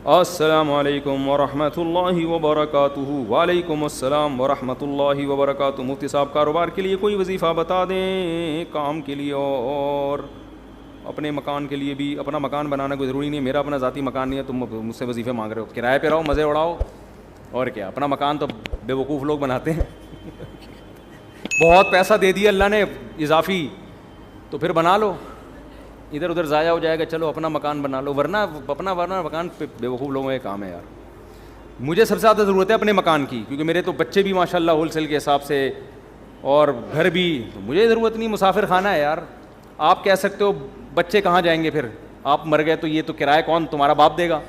السلام علیکم ورحمۃ اللہ وبرکاتہ. وعلیکم السلام ورحمۃ اللہ وبرکاتہ. مفتی صاحب کاروبار کے لیے کوئی وظیفہ بتا دیں, کام کے لیے اور اپنے مکان کے لیے بھی. اپنا مکان بنانا کوئی ضروری نہیں ہے, میرا اپنا ذاتی مکان نہیں ہے, تم مجھ سے وظیفے مانگ رہے ہو. کرائے پہ رہو, مزے اڑاؤ, اور کیا. اپنا مکان تو بے وقوف لوگ بناتے ہیں. بہت پیسہ دے دیا اللہ نے اضافی, تو پھر بنا لو, ادھر ادھر ضائع ہو جائے گا. چلو اپنا مکان بنا لو, ورنہ مکان پہ بے وقوف لوگوں کا کام ہے یار. مجھے سب سے زیادہ ضرورت ہے اپنے مکان کی, کیونکہ میرے تو بچے بھی ماشاء اللہ ہول سیل کے حساب سے, اور گھر بھی. تو مجھے ضرورت نہیں, مسافر خانہ ہے یار. آپ کہہ سکتے ہو بچے کہاں جائیں گے پھر, آپ مر گئے تو یہ تو کرایہ کون, تمہارا باپ دے گا.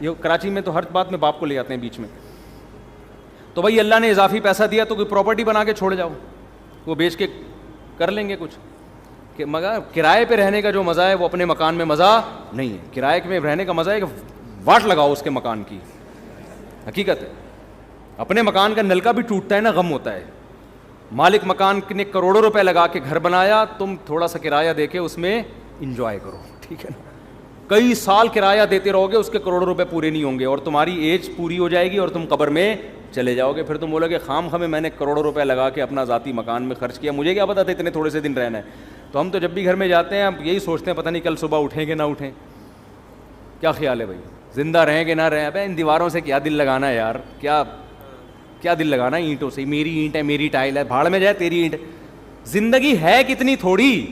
یہ کراچی میں تو ہر بات میں باپ کو لے جاتے ہیں بیچ میں. تو بھائی اللہ نے اضافی پیسہ دیا تو کوئی پراپرٹی بنا کے چھوڑ جاؤ, وہ بیچ کے کر لیں گے کچھ. کہ مگر کرائے پہ رہنے کا جو مزہ ہے وہ اپنے مکان میں مزہ نہیں ہے. کرائے میں رہنے کا مزہ ہے کہ واٹ لگاؤ اس کے مکان کی, حقیقت ہے. اپنے مکان کا نلکا بھی ٹوٹتا ہے نا, غم ہوتا ہے. مالک مکان نے کروڑوں روپے لگا کے گھر بنایا, تم تھوڑا سا کرایہ دے کے اس میں انجوائے کرو, ٹھیک ہے نا. کئی سال کرایہ دیتے رہو گے, اس کے کروڑوں روپے پورے نہیں ہوں گے, اور تمہاری ایج پوری ہو جائے گی اور تم قبر میں چلے جاؤ گے. پھر تم بولو گے خام خامے میں نے کروڑوں روپے لگا کے اپنا ذاتی مکان میں خرچ کیا, مجھے کیا پتا تھا اتنے تھوڑے سے دن رہنا ہے. تو ہم تو جب بھی گھر میں جاتے ہیں ہم یہی سوچتے ہیں پتہ نہیں کل صبح اٹھیں گے نہ اٹھیں. کیا خیال ہے بھائی, زندہ رہیں گے نہ رہیں. ابے ان دیواروں سے کیا دل لگانا ہے یار, کیا دل لگانا ہے اینٹوں سے. میری اینٹ ہے, میری ٹائل ہے, بھاڑ میں جائے تیری اینٹ. زندگی ہے کتنی تھوڑی,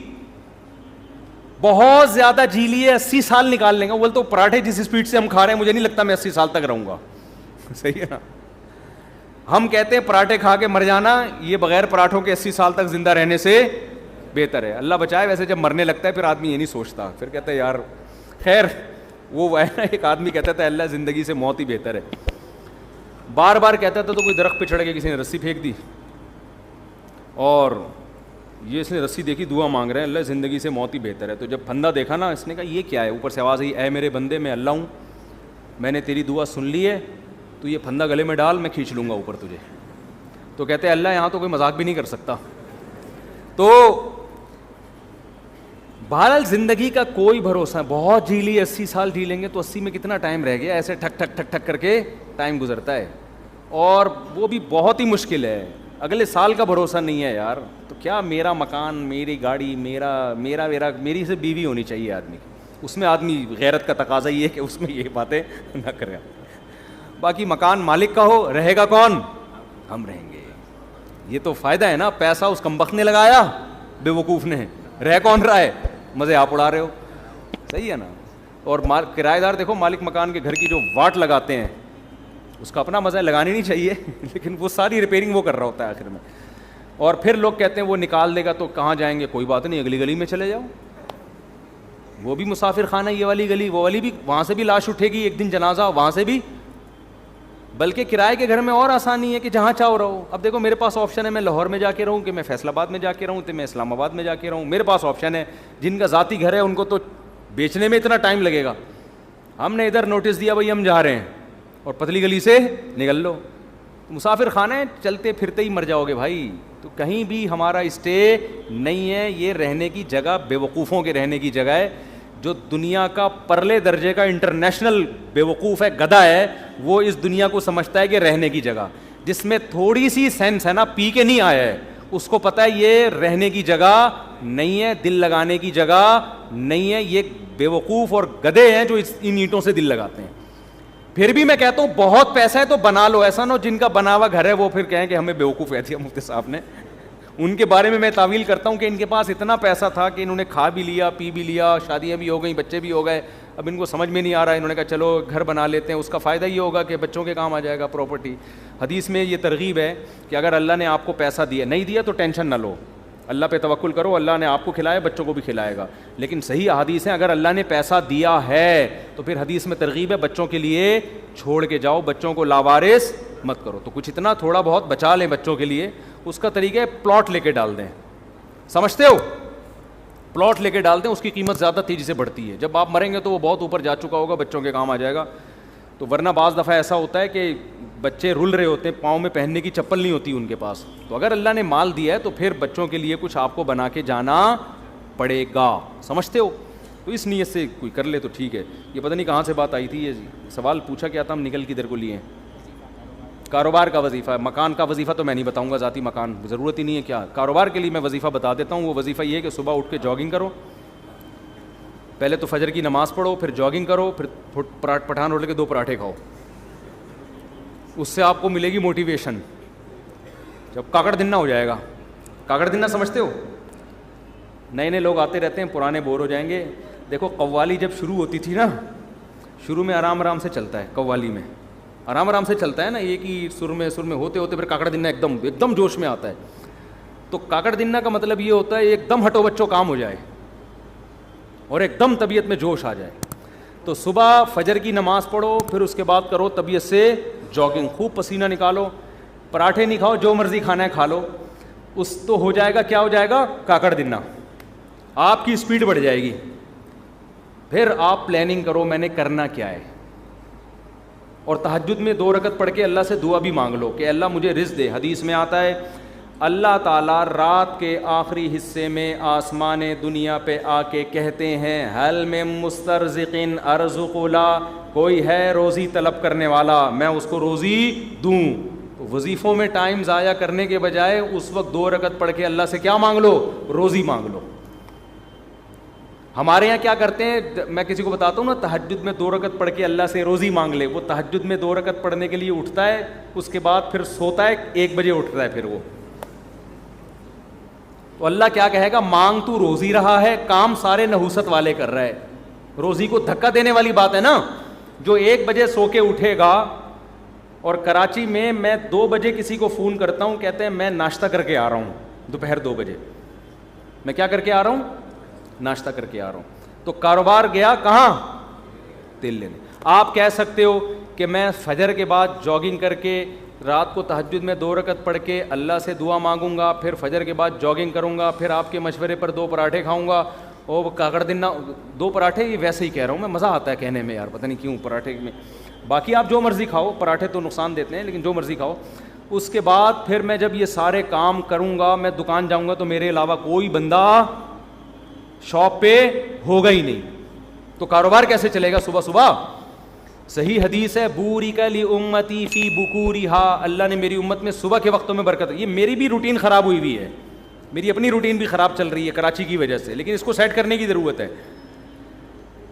بہت زیادہ جی لیے 80 سال نکال لیں گے. بولے تو پراٹھے جس اسپیڈ سے ہم کھا رہے ہیں مجھے نہیں لگتا میں 80 سال تک رہوں گا. صحیح ہے نا. ہم کہتے ہیں پراٹھے کھا کے مر جانا, یہ بغیر پراٹھوں کے 80 سال تک زندہ رہنے سے بہتر ہے. اللہ بچائے. ویسے جب مرنے لگتا ہے پھر آدمی یہ نہیں سوچتا, پھر کہتا ہے یار خیر. وہ ہے نا, ایک آدمی کہتا تھا اللہ زندگی سے موت ہی بہتر ہے. بار بار کہتا تھا تو کوئی درخت پہ چڑھ کے کسی نے رسی پھینک دی, اور یہ اس نے رسی دیکھی دعا مانگ رہے ہیں اللہ زندگی سے موت ہی بہتر ہے. تو جب پھندا دیکھا نا, اس نے کہا یہ کیا ہے. اوپر سے آواز آئی, اے میرے بندے میں اللہ ہوں, میں نے تیری دعا سن لی ہے, تو یہ پھندا گلے میں ڈال, میں کھینچ لوں گا اوپر تجھے. تو کہتے ہیں اللہ یہاں تو کوئی مذاق بھی نہیں کر سکتا. تو بہرحال زندگی کا کوئی بھروسہ. بہت جی لی 80 سال جی لیں گے تو 80 میں کتنا ٹائم رہ گیا, ایسے ٹھک ٹھک ٹھک ٹھک کر کے ٹائم گزرتا ہے, اور وہ بھی بہت ہی مشکل ہے. اگلے سال کا بھروسہ نہیں ہے یار. تو کیا میرا مکان, میری گاڑی, میری سے بیوی ہونی چاہیے آدمی کی. اس میں آدمی غیرت کا تقاضا یہ ہے کہ اس میں یہ باتیں نہ کرے. باقی مکان مالک کا ہو, رہے گا کون, ہم رہیں گے. یہ تو فائدہ ہے نا. پیسہ اس کمبخت نے لگایا, بے وقوف نے, رہ کون رہا ہے, مزے آپ اڑا رہے ہو. صحیح ہے نا. اور کرایہ دار دیکھو مالک مکان کے گھر کی جو واٹ لگاتے ہیں, اس کا اپنا مزہ ہے, لگانی نہیں چاہیے لیکن وہ ساری ریپیئرنگ وہ کر رہا ہوتا ہے آخر میں. اور پھر لوگ کہتے ہیں وہ نکال دے گا تو کہاں جائیں گے, کوئی بات نہیں, اگلی گلی میں چلے جاؤ. وہ بھی مسافر خانہ, یہ والی گلی, وہ والی بھی, وہاں سے بھی لاش اٹھے گی ایک دن جنازہ, وہاں سے بھی. بلکہ کرائے کے گھر میں اور آسانی ہے کہ جہاں چاہو رہو. اب دیکھو میرے پاس آپشن ہے, میں لاہور میں جا کے رہوں, کہ میں فیصل آباد میں جا کے رہوں, تو میں اسلام آباد میں جا کے رہوں. میرے پاس آپشن ہے. جن کا ذاتی گھر ہے ان کو تو بیچنے میں اتنا ٹائم لگے گا. ہم نے ادھر نوٹس دیا بھائی ہم جا رہے ہیں, اور پتلی گلی سے نکل لو. مسافر خانے چلتے پھرتے ہی مر جاؤ گے بھائی. تو کہیں بھی ہمارا اسٹے نہیں ہے. یہ رہنے کی جگہ بے وقوفوں کے رہنے کی جگہ ہے. جو دنیا کا پرلے درجے کا انٹرنیشنل بے وقوف ہے, گدھا ہے, وہ اس دنیا کو سمجھتا ہے کہ رہنے کی جگہ, جس میں تھوڑی سی سینس ہے نا, پی کے نہیں آیا ہے, اس کو پتہ ہے یہ رہنے کی جگہ نہیں ہے, دل لگانے کی جگہ نہیں ہے. یہ بے وقوف اور گدھے ہیں جو ان اینٹوں سے دل لگاتے ہیں. پھر بھی میں کہتا ہوں بہت پیسہ ہے تو بنا لو. ایسا نہ ہو جن کا بنا ہوا گھر ہے وہ پھر کہیں کہ ہمیں بے وقوف کہہ دیا مفتی صاحب نے. ان کے بارے میں تعویل کرتا ہوں کہ ان کے پاس اتنا پیسہ تھا کہ انہوں نے کھا بھی لیا, پی بھی لیا, شادیاں بھی ہو گئیں, بچے بھی ہو گئے. اب ان کو سمجھ میں نہیں آ رہا ہے, انہوں نے کہا چلو گھر بنا لیتے ہیں. اس کا فائدہ یہ ہوگا کہ بچوں کے کام آ جائے گا پراپرٹی. حدیث میں یہ ترغیب ہے کہ اگر اللہ نے آپ کو پیسہ دیا, نہیں دیا تو ٹینشن نہ لو, اللہ پہ توکل کرو, اللہ نے آپ کو کھلایا, بچوں کو بھی کھلائے گا. لیکن صحیح حدیث ہے, اگر اللہ نے پیسہ دیا ہے تو پھر حدیث میں ترغیب ہے بچوں کے لیے چھوڑ کے جاؤ, بچوں کو لاوارث مت کرو. تو کچھ اتنا تھوڑا بہت بچا لیں بچوں کے لیے. اس کا طریقہ ہے پلاٹ لے کے ڈال دیں. سمجھتے ہو, پلاٹ لے کے ڈال دیں, اس کی قیمت زیادہ تیزی سے بڑھتی ہے. جب آپ مریں گے تو وہ بہت اوپر جا چکا ہوگا, بچوں کے کام آ جائے گا. تو ورنہ بعض دفعہ ایسا ہوتا ہے کہ بچے رل رہے ہوتے ہیں, پاؤں میں پہننے کی چپل نہیں ہوتی ان کے پاس. تو اگر اللہ نے مال دیا ہے تو پھر بچوں کے لیے کچھ آپ کو بنا کے جانا پڑے گا. سمجھتے ہو. تو اس نیت سے کوئی کر لے تو ٹھیک ہے. یہ پتہ نہیں کہاں سے بات آئی تھی, یہ سوال پوچھا کیا تھا, ہم نکل کدھر کو لیے ہیں. کاروبار کا وظیفہ, مکان کا وظیفہ تو میں نہیں بتاؤں گا, ذاتی مکان ضرورت ہی نہیں ہے. کیا کاروبار کے لیے میں وظیفہ بتا دیتا ہوں. وہ وظیفہ یہ ہے کہ صبح اٹھ کے جاگنگ کرو, پہلے تو فجر کی نماز پڑھو, پھر جاگنگ کرو, پھر پٹھان روٹے کے 2 پراٹھے کھاؤ. اس سے آپ کو ملے گی موٹیویشن. جب کاکڑ دن نہ ہو جائے گا. کاکڑ دن نہ سمجھتے ہو؟ نئے نئے لوگ آتے رہتے ہیں, پرانے بور ہو جائیں گے. دیکھو قوالی جب شروع ہوتی تھی نا, شروع میں آرام آرام سے چلتا ہے, قوالی میں آرام آرام سے چلتا ہے نا, ایک ہی سر میں ہوتے ہوتے پھر کاکڑ دنہ ایک دم جوش میں آتا ہے. تو کاکڑ دنہ کا مطلب یہ ہوتا ہے ایک دم ہٹو بچوں کام ہو جائے اور ایک دم طبیعت میں جوش آ جائے. تو صبح فجر کی نماز پڑھو, پھر اس کے بعد کرو طبیعت سے جاگنگ, خوب پسینہ نکالو. پراٹھے نہیں کھاؤ, جو مرضی کھانا ہے کھا لو. اس تو ہو جائے گا, کیا ہو جائے گا, کاکڑ دنہ. آپ کی اسپیڈ بڑھ جائے گی. پھر آپ پلاننگ کرو میں نے کرنا کیا ہے, اور تہجد میں 2 رکعت پڑھ کے اللہ سے دعا بھی مانگ لو کہ اللہ مجھے رزق دے. حدیث میں آتا ہے اللہ تعالیٰ رات کے آخری حصے میں آسمان دنیا پہ آ کے کہتے ہیں حل میں مسترزقن ارزق لا, کوئی ہے روزی طلب کرنے والا, میں اس کو روزی دوں. تو وظیفوں میں ٹائم ضائع کرنے کے بجائے اس وقت 2 رکعت پڑھ کے اللہ سے کیا مانگ لو, روزی مانگ لو. ہمارے یہاں کیا کرتے ہیں, میں کسی کو بتاتا ہوں نا تہجد میں 2 رکعت پڑھ کے اللہ سے روزی مانگ لے. وہ تہجد میں 2 رکعت پڑھنے کے لیے اٹھتا ہے, اس کے بعد پھر سوتا ہے, 1 بجے اٹھتا ہے پھر وہ. تو اللہ کیا کہے گا, مانگ تو روزی رہا ہے, کام سارے نحوست والے کر رہا ہے. روزی کو دھکا دینے والی بات ہے نا. جو 1 بجے سو کے اٹھے گا, اور کراچی میں 2 بجے کسی کو فون کرتا ہوں, کہتے ہیں میں ناشتہ کر کے آ رہا ہوں, دوپہر 2 بجے میں کیا کر کے آ رہا ہوں, ناشتہ کر کے آ رہا ہوں. تو کاروبار گیا کہاں, تیل لینے. آپ کہہ سکتے ہو کہ میں فجر کے بعد جاگنگ کر کے رات کو تہجد میں 2 رکعت پڑھ کے اللہ سے دعا مانگوں گا, پھر فجر کے بعد جاگنگ کروں گا, پھر آپ کے مشورے پر 2 پراٹھے کھاؤں گا. اور کاکڑ دن 2 پراٹھے, یہ ویسے ہی کہہ رہا ہوں میں, مزہ آتا ہے کہنے میں یار, پتہ نہیں کیوں پراٹھے میں. باقی آپ جو مرضی کھاؤ, پراٹھے تو نقصان دیتے ہیں لیکن جو مرضی کھاؤ. اس کے بعد پھر میں جب یہ سارے کام کروں گا, میں دکان جاؤں گا تو میرے علاوہ کوئی بندہ شاپ پہ ہوگا ہی نہیں. تو کاروبار کیسے چلے گا صبح صبح؟ صحیح حدیث ہے بورک لامتی فی بکورہا, اللہ نے میری امت میں صبح کے وقتوں میں برکت. یہ میری بھی روٹین خراب ہوئی ہے, میری اپنی روٹین بھی خراب چل رہی ہے کراچی کی وجہ سے, لیکن اس کو سیٹ کرنے کی ضرورت ہے.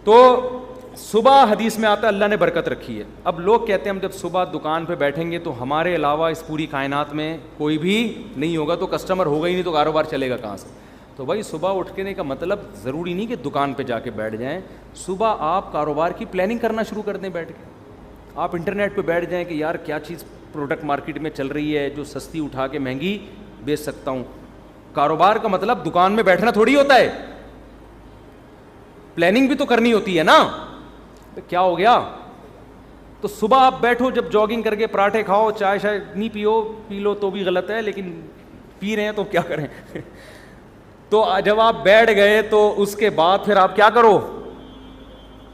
تو صبح حدیث میں آتا ہے اللہ نے برکت رکھی ہے. اب لوگ کہتے ہیں ہم جب صبح دکان پہ بیٹھیں گے تو ہمارے علاوہ اس پوری کائنات میں کوئی بھی نہیں ہوگا, تو کسٹمر ہوگا ہی نہیں, تو کاروبار چلے گا کہاں سے؟ تو بھائی صبح اٹھنے کا مطلب ضروری نہیں کہ دکان پہ جا کے بیٹھ جائیں. صبح آپ کاروبار کی پلاننگ کرنا شروع کر دیں بیٹھ کے. آپ انٹرنیٹ پہ بیٹھ جائیں کہ یار کیا چیز پروڈکٹ مارکیٹ میں چل رہی ہے جو سستی اٹھا کے مہنگی بیچ سکتا ہوں. کاروبار کا مطلب دکان میں بیٹھنا تھوڑی ہوتا ہے, پلاننگ بھی تو کرنی ہوتی ہے نا. کیا ہو گیا؟ تو صبح آپ بیٹھو, جب جاگنگ کر کے پراٹھے کھاؤ, چائے شائے نہیں پی لو تو بھی غلط ہے, لیکن پی رہے ہیں تو کیا کریں. تو جب آپ بیٹھ گئے تو اس کے بعد پھر آپ کیا کرو,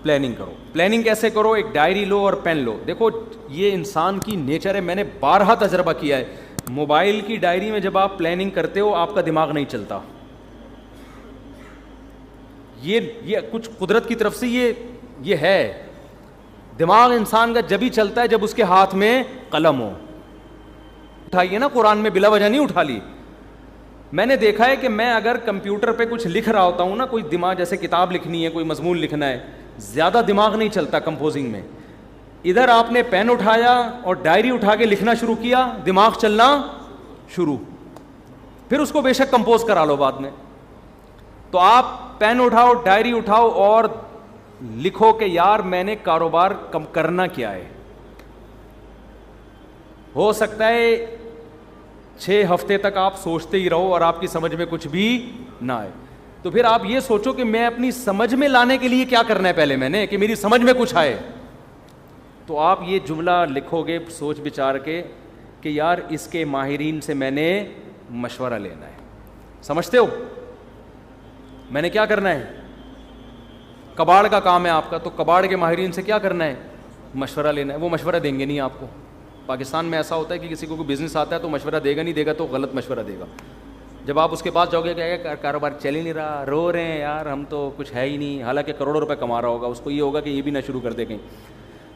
پلاننگ کرو. پلاننگ کیسے کرو؟ ایک ڈائری لو اور پین لو. دیکھو یہ انسان کی نیچر ہے, میں نے بارہا تجربہ کیا ہے. موبائل کی ڈائری میں جب آپ پلاننگ کرتے ہو آپ کا دماغ نہیں چلتا. یہ کچھ قدرت کی طرف سے یہ ہے. دماغ انسان کا جب ہی چلتا ہے جب اس کے ہاتھ میں قلم ہو. اٹھائیے نا, قرآن میں بلا وجہ نہیں اٹھا لی. میں نے دیکھا ہے کہ میں اگر کمپیوٹر پہ کچھ لکھ رہا ہوتا ہوں نا, کوئی دماغ جیسے کتاب لکھنی ہے, کوئی مضمون لکھنا ہے, زیادہ دماغ نہیں چلتا کمپوزنگ میں. ادھر آپ نے پین اٹھایا اور ڈائری اٹھا کے لکھنا شروع کیا, دماغ چلنا شروع. پھر اس کو بے شک کمپوز کرا لو بعد میں. تو آپ پین اٹھاؤ, ڈائری اٹھاؤ اور لکھو کہ یار میں نے کاروبار کرنا کیا ہے. ہو سکتا ہے 6 ہفتے تک آپ سوچتے ہی رہو اور آپ کی سمجھ میں کچھ بھی نہ آئے. تو پھر آپ یہ سوچو کہ میں اپنی سمجھ میں لانے کے لیے کیا کرنا ہے پہلے میں نے, کہ میری سمجھ میں کچھ آئے. تو آپ یہ جملہ لکھو گے سوچ بچار کے کہ یار اس کے ماہرین سے میں نے مشورہ لینا ہے. سمجھتے ہو میں نے کیا کرنا ہے؟ کباڑ کا کام ہے آپ کا, تو کباڑ کے ماہرین سے کیا کرنا ہے؟ مشورہ لینا ہے. وہ مشورہ دیں گے نہیں آپ کو. پاکستان میں ایسا ہوتا ہے کہ کسی کو کوئی بزنس آتا ہے تو مشورہ دے گا نہیں, دے گا تو غلط مشورہ دے گا. جب آپ اس کے پاس جاؤ گے کہ کاروبار چل ہی نہیں رہا, رو رہے ہیں یار ہم تو کچھ ہے ہی نہیں, حالانکہ کروڑوں روپے کما رہا ہوگا, اس کو یہ ہوگا کہ یہ بھی نہ شروع کر دے کہیں.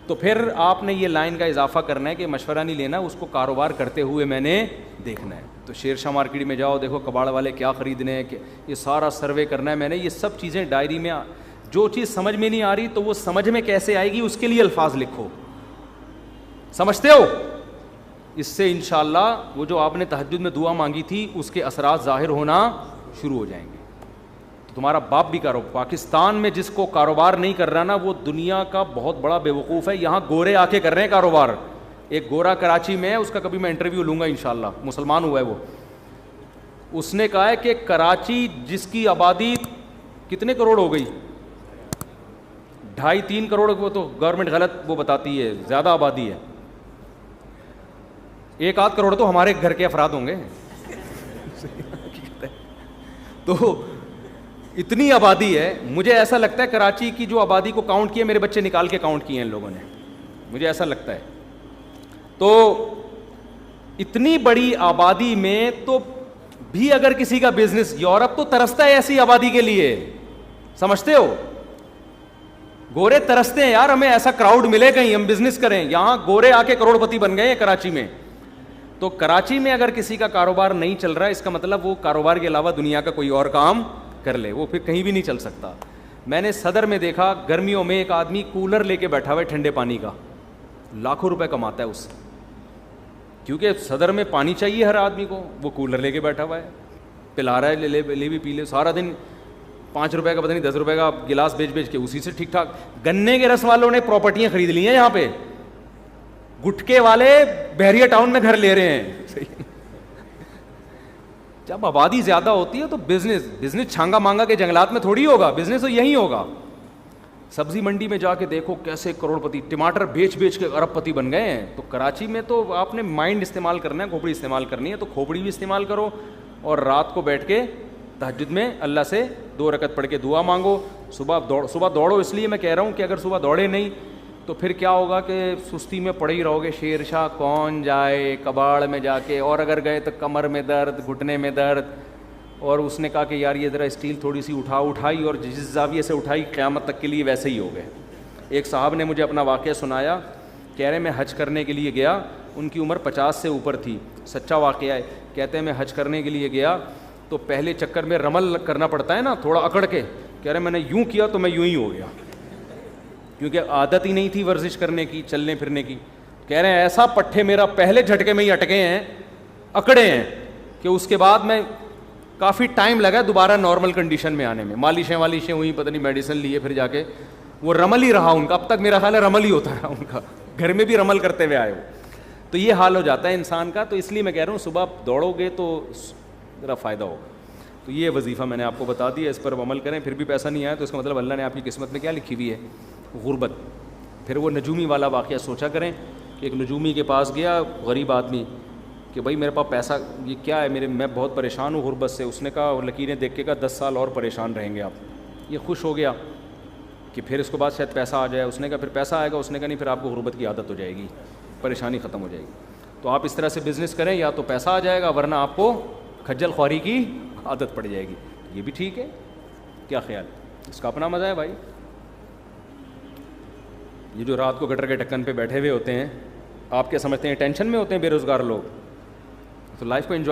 تو پھر آپ نے یہ لائن کا اضافہ کرنا ہے کہ مشورہ نہیں لینا, اس کو کاروبار کرتے ہوئے میں نے دیکھنا ہے. تو شیر شاہ مارکیٹ میں جاؤ, دیکھو کباڑ والے کیا خریدنے ہیں, کہ یہ سارا سروے کرنا ہے میں نے. یہ سب چیزیں ڈائری میں, جو چیز سمجھ میں نہیں آ رہی تو وہ سمجھ میں کیسے آئے گی اس کے لیے الفاظ لکھو. سمجھتے ہو؟ اس سے انشاءاللہ وہ جو آپ نے تہجد میں دعا مانگی تھی اس کے اثرات ظاہر ہونا شروع ہو جائیں گے. تو تمہارا باپ بھی پاکستان میں جس کو کاروبار نہیں کر رہا نا, وہ دنیا کا بہت بڑا بے وقوف ہے. یہاں گورے آ کے کر رہے ہیں کاروبار. ایک گورا کراچی میں ہے, اس کا کبھی میں انٹرویو لوں گا انشاءاللہ, مسلمان ہوا ہے وہ. اس نے کہا ہے کہ کراچی جس کی آبادی کتنے کروڑ ہو گئی, 2.5-3 کروڑ, وہ تو گورنمنٹ غلط وہ بتاتی ہے, زیادہ آبادی ہے, 1-8 کروڑ تو ہمارے گھر کے افراد ہوں گے. تو اتنی آبادی ہے. مجھے ایسا لگتا ہے کراچی کی جو آبادی کو کاؤنٹ کیا, میرے بچے نکال کے کاؤنٹ کیے ہیں ان لوگوں نے, مجھے ایسا لگتا ہے. تو اتنی بڑی آبادی میں تو بھی اگر کسی کا بزنس, یورپ تو ترستا ہے ایسی آبادی کے لیے, سمجھتے ہو؟ گورے ترستے ہیں یار ہمیں ایسا کراؤڈ ملے کہیں ہم بزنس کریں. یہاں گورے آ کے کروڑ پتی بن گئے ہیں کراچی میں. تو کراچی میں اگر کسی کا کاروبار نہیں چل رہا ہے, اس کا مطلب وہ کاروبار کے علاوہ دنیا کا کوئی اور کام کر لے, وہ پھر کہیں بھی نہیں چل سکتا. میں نے صدر میں دیکھا گرمیوں میں ایک آدمی کولر لے کے بیٹھا ہوا ہے ٹھنڈے پانی کا, لاکھوں روپے کماتا ہے اس سے, کیونکہ صدر میں پانی چاہیے ہر آدمی کو. وہ کولر لے کے بیٹھا ہوا ہے, پلا رہا ہے, لے بھی پی لے, سارا دن 5 روپے کا پتہ نہیں 10 روپے کا گلاس بیچ کے اسی سے ٹھیک ٹھاک. گنے کے رس والوں نے پراپرٹیاں خرید لی ہیں یہاں پہ, گٹکے والے بحریہ ٹاؤن میں گھر لے رہے ہیں. جب آبادی زیادہ ہوتی ہے تو بزنس چھانگا مانگا کے جنگلات میں تھوڑی ہوگا, بزنس تو یہی ہوگا. سبزی منڈی میں جا کے دیکھو کیسے کروڑ پتی, ٹماٹر بیچ کے ارب پتی بن گئے ہیں. تو کراچی میں تو آپ نے مائنڈ استعمال کرنا ہے, کھوپڑی استعمال کرنی ہے, تو کھوپڑی بھی استعمال کرو, اور رات کو بیٹھ کے تہجد میں اللہ سے 2 رکعت پڑھ کے دعا مانگو. صبح دوڑو, اس لیے میں کہہ رہا ہوں کہ اگر صبح دوڑے نہیں تو پھر کیا ہوگا کہ سستی میں پڑے ہی رہو گے. شیر شاہ کون جائے کباڑ میں جا کے, اور اگر گئے تو کمر میں درد, گھٹنے میں درد. اور اس نے کہا کہ یار یہ ذرا اسٹیل تھوڑی سی اٹھائی, اور جس زاویے سے اٹھائی قیامت تک کے لیے ویسے ہی ہو گئے. ایک صاحب نے مجھے اپنا واقعہ سنایا, کہہ رہے میں حج کرنے کے لیے گیا, ان کی عمر 50 سے اوپر تھی, سچا واقعہ ہے. کہتے ہیں میں حج کرنے کے لیے گیا تو پہلے چکر میں رمل کرنا پڑتا ہے نا, تھوڑا اکڑ کے. کہہ رہے میں نے یوں کیا تو میں یوں ہی ہو گیا, کیونکہ عادت ہی نہیں تھی ورزش کرنے کی, چلنے پھرنے کی. کہہ رہے ہیں ایسا پٹھے میرا پہلے جھٹکے میں ہی اٹکے ہیں, اکڑے ہیں, کہ اس کے بعد میں کافی ٹائم لگا دوبارہ نارمل کنڈیشن میں آنے میں. مالشیں ہوئی, پتہ نہیں میڈیسن لیے, پھر جا کے وہ رمل ہی رہا ان کا. اب تک میرا خیال ہے رمل ہی ہوتا رہا ان کا, گھر میں بھی رمل کرتے ہوئے آئے ہو. تو یہ حال ہو جاتا ہے انسان کا. تو اس لیے میں کہہ رہا ہوں صبح دوڑو گے تو ذرا فائدہ ہوگا. تو یہ وظیفہ میں نے آپ کو بتا دیا, اس پر عمل کریں. پھر بھی پیسہ نہیں آیا تو اس کا مطلب اللہ نے آپ کی قسمت میں کیا لکھی ہوئی ہے, غربت. پھر وہ نجومی والا واقعہ سوچا کریں کہ ایک نجومی کے پاس گیا غریب آدمی کہ بھائی میرے پاس پیسہ یہ کیا ہے, میں بہت پریشان ہوں غربت سے. اس نے کہا, اور لکیریں دیکھ کے کہا 10 سال اور پریشان رہیں گے آپ. یہ خوش ہو گیا کہ پھر اس کے بعد شاید پیسہ آ جائے. اس نے کہا پھر پیسہ آئے گا. اس نے کہا نہیں, پھر آپ کو غربت کی عادت ہو جائے گی, پریشانی ختم ہو جائے گی. تو آپ اس طرح سے بزنس کریں, یا تو پیسہ آ جائے گا ورنہ آپ کو کھجل خواری کی عادت پڑ جائے گی. یہ بھی ٹھیک ہے, کیا خیال, اس کا اپنا مزہ ہے بھائی. یہ جو رات کو گٹر کے ڈھکن پہ بیٹھے ہوئے ہوتے ہیں, آپ کیا سمجھتے ہیں ٹینشن میں ہوتے ہیں بے روزگار لوگ؟ تو لائف کو انجوائے